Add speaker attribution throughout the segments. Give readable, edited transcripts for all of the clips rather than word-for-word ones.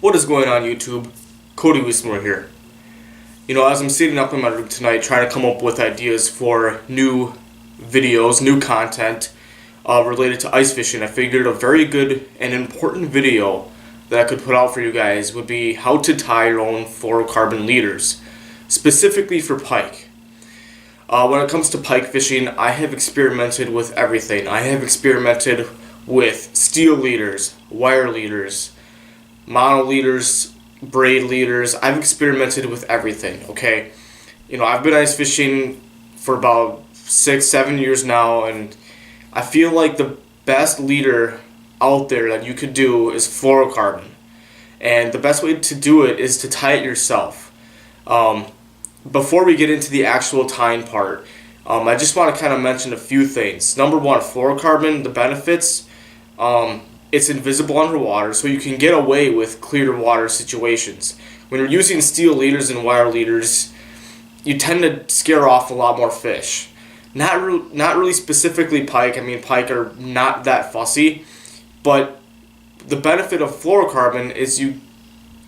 Speaker 1: What is going on, YouTube? Cody Wismore here. As I'm sitting up in my room tonight trying to come up with ideas for new videos, new content related to ice fishing, I figured a very good and important video that I could put out for you guys would be how to tie your own fluorocarbon leaders, specifically for pike. When it comes to pike fishing, I have experimented with everything. I have experimented with steel leaders, wire leaders, mono leaders, braid leaders. I've experimented with everything, okay? I've been ice fishing for about 6-7 years now, and I feel like the best leader out there that you could do is fluorocarbon. And the best way to do it is to tie it yourself. Before we get into the actual tying part, I just want to kind of mention a few things. Number one, fluorocarbon, the benefits, it's invisible underwater, so you can get away with clear water situations. When you're using steel leaders and wire leaders, you tend to scare off a lot more fish. Not really specifically pike. I mean, pike are not that fussy, but the benefit of fluorocarbon is you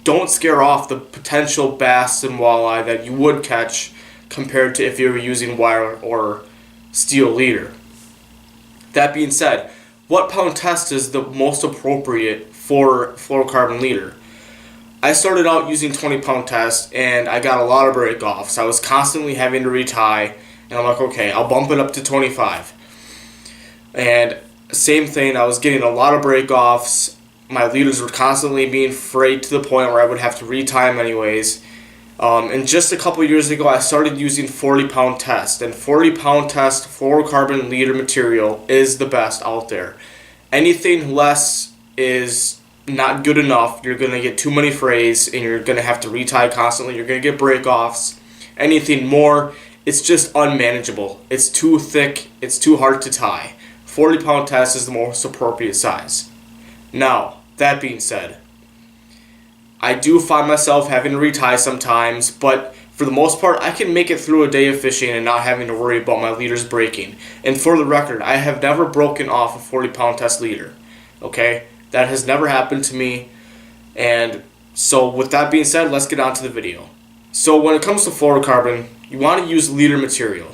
Speaker 1: don't scare off the potential bass and walleye that you would catch compared to if you were using wire or steel leader. That being said, what pound test is the most appropriate for fluorocarbon leader? I started out using 20-pound test and I got a lot of break offs. I was constantly having to retie, and I'm like, okay, I'll bump it up to 25. And same thing, I was getting a lot of break offs. My leaders were constantly being frayed to the point where I would have to retie them anyways. And just a couple years ago, I started using 40-pound test. And 40-pound test fluorocarbon leader material is the best out there. Anything less is not good enough. You're going to get too many frays, and you're going to have to retie constantly. You're going to get break-offs. Anything more, it's just unmanageable. It's too thick. It's too hard to tie. 40-pound test is the most appropriate size. Now, that being said, I do find myself having to retie sometimes, but for the most part, I can make it through a day of fishing and not having to worry about my leaders breaking. And for the record, I have never broken off a 40-pound test leader. Okay? That has never happened to me. And so with that being said, let's get on to the video. So when it comes to fluorocarbon, you want to use leader material.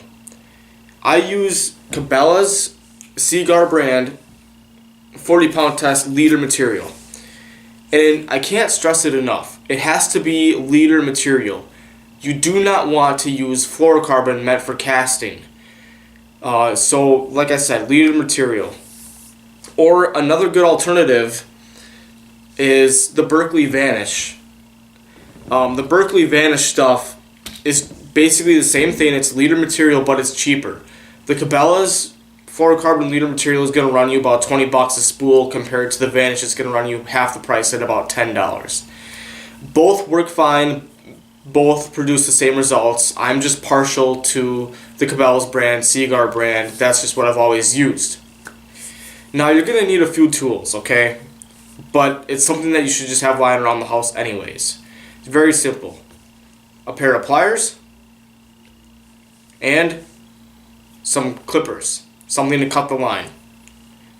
Speaker 1: I use Cabela's Seaguar brand 40-pound test leader material. And I can't stress it enough. It has to be leader material. You do not want to use fluorocarbon meant for casting. So, like I said, leader material. Or another good alternative is the Berkeley Vanish. The Berkeley Vanish stuff is basically the same thing. It's leader material, but it's cheaper. The Cabela's fluorocarbon leader material is going to run you about $20 a spool compared to the Vanish. It's going to run you half the price at about $10. Both work fine. Both produce the same results. I'm just partial to the Cabela's brand, Seaguar brand. That's just what I've always used. Now, you're going to need a few tools, okay? But it's something that you should just have lying around the house anyways. It's very simple. A pair of pliers and some clippers. Something to cut the line.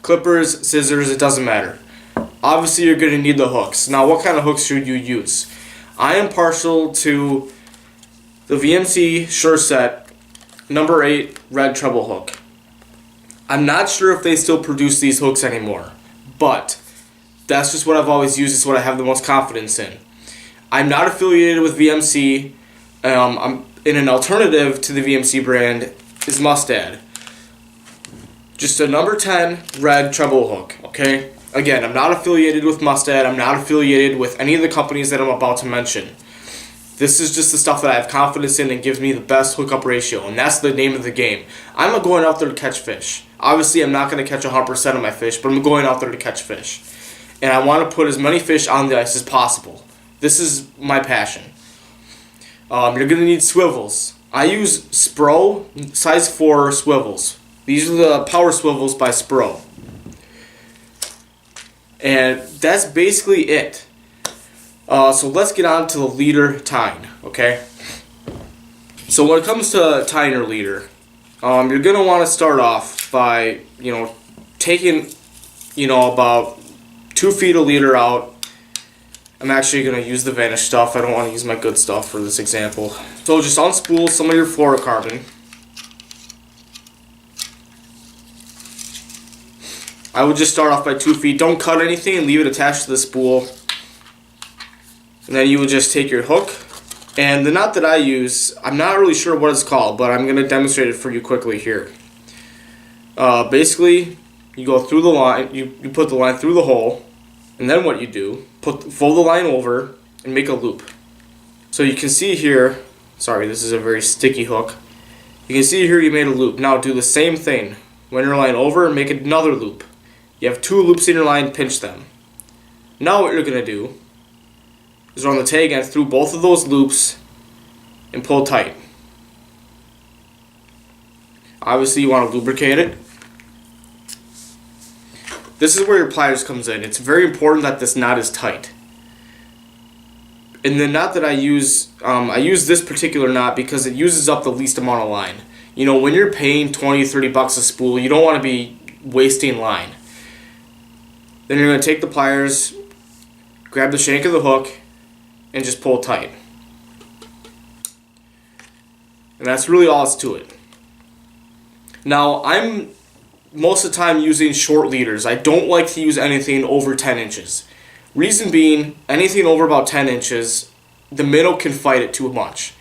Speaker 1: Clippers, scissors, it doesn't matter. Obviously, you're going to need the hooks. Now, what kind of hooks should you use? I am partial to the VMC Sure Set number 8 red treble hook. I'm not sure if they still produce these hooks anymore, but that's just what I've always used. It's what I have the most confidence in. I'm not affiliated with VMC. I'm in an alternative to the VMC brand is Mustad. Just a number 10 red treble hook, okay? Again, I'm not affiliated with Mustad. I'm not affiliated with any of the companies that I'm about to mention. This is just the stuff that I have confidence in and gives me the best hookup ratio, and that's the name of the game. I'm going out there to catch fish. Obviously, I'm not going to catch 100% of my fish, but I'm going out there to catch fish. And I want to put as many fish on the ice as possible. This is my passion. You're going to need swivels. I use Spro size 4 swivels. These are the power swivels by Spro. And that's basically it. So let's get on to the leader tying, okay? So when it comes to tying your leader, you're going to want to start off by, taking, about 2 feet of leader out. I'm actually going to use the vanished stuff. I don't want to use my good stuff for this example. So just unspool some of your fluorocarbon. I would just start off by 2 feet. Don't cut anything and leave it attached to the spool. And then you would just take your hook. And the knot that I use, I'm not really sure what it's called, but I'm going to demonstrate it for you quickly here. Basically, you go through the line, you put the line through the hole, and then what you do, fold the line over and make a loop. So you can see here, sorry, this is a very sticky hook. You can see here you made a loop. Now do the same thing. Run your line over and make another loop. You have 2 loops in your line, pinch them. Now what you're going to do is run the tag end through both of those loops and pull tight. Obviously you want to lubricate it. This is where your pliers comes in. It's very important that this knot is tight. And the knot that I use this particular knot because it uses up the least amount of line. You know, when you're paying $20-$30 a spool, you don't want to be wasting line. Then you're going to take the pliers, grab the shank of the hook, and just pull tight. And that's really all that's to it. Now, I'm most of the time using short leaders. I don't like to use anything over 10 inches. Reason being, anything over about 10 inches, the minnow can fight it too much.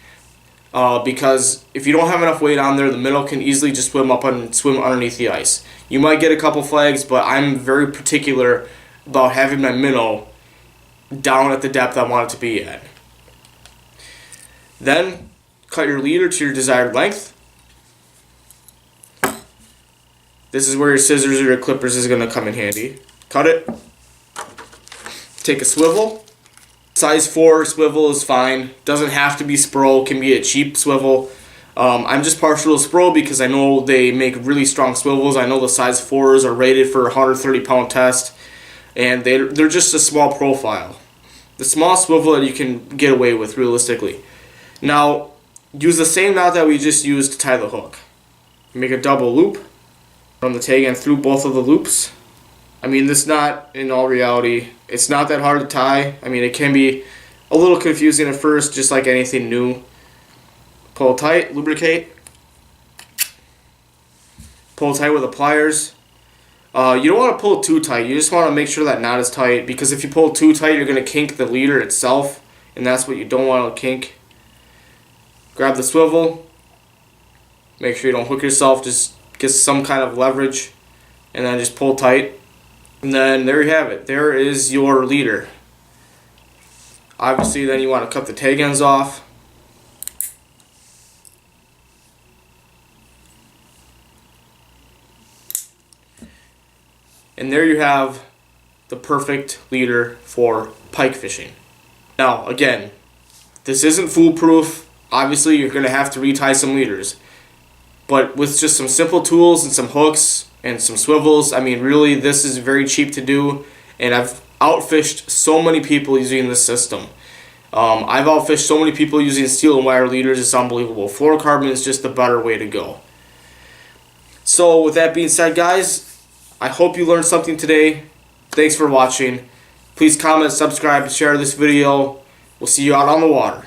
Speaker 1: Because if you don't have enough weight on there, the minnow can easily just swim underneath the ice. You might get a couple flags, but I'm very particular about having my minnow down at the depth I want it to be at. Then cut your leader to your desired length. This is where your scissors or your clippers is going to come in handy. Cut it. Take a swivel. Size 4 swivel is fine. Doesn't have to be Spro. Can be a cheap swivel. I'm just partial to Spro because I know they make really strong swivels. I know the size 4s are rated for a 130-pound test. And they're just a small profile. The small swivel that you can get away with realistically. Now, use the same knot that we just used to tie the hook. Make a double loop. Run the tag end through both of the loops. I mean, this knot, in all reality, it's not that hard to tie. I mean, it can be a little confusing at first, just like anything new. Pull tight, lubricate. Pull tight with the pliers. You don't want to pull too tight. You just want to make sure that knot is tight, because if you pull too tight, you're going to kink the leader itself, and that's what you don't want to kink. Grab the swivel. Make sure you don't hook yourself. Just get some kind of leverage, and then just pull tight. And then there you have it. There is your leader. Obviously, then you want to cut the tag ends off. And there you have the perfect leader for pike fishing. Now, again, this isn't foolproof. Obviously, you're going to have to retie some leaders. But with just some simple tools and some hooks and some swivels, I mean, really, this is very cheap to do. And I've outfished so many people using this system. I've outfished so many people using steel and wire leaders. It's unbelievable. Fluorocarbon is just the better way to go. So with that being said, guys, I hope you learned something today. Thanks for watching. Please comment, subscribe, share this video. We'll see you out on the water.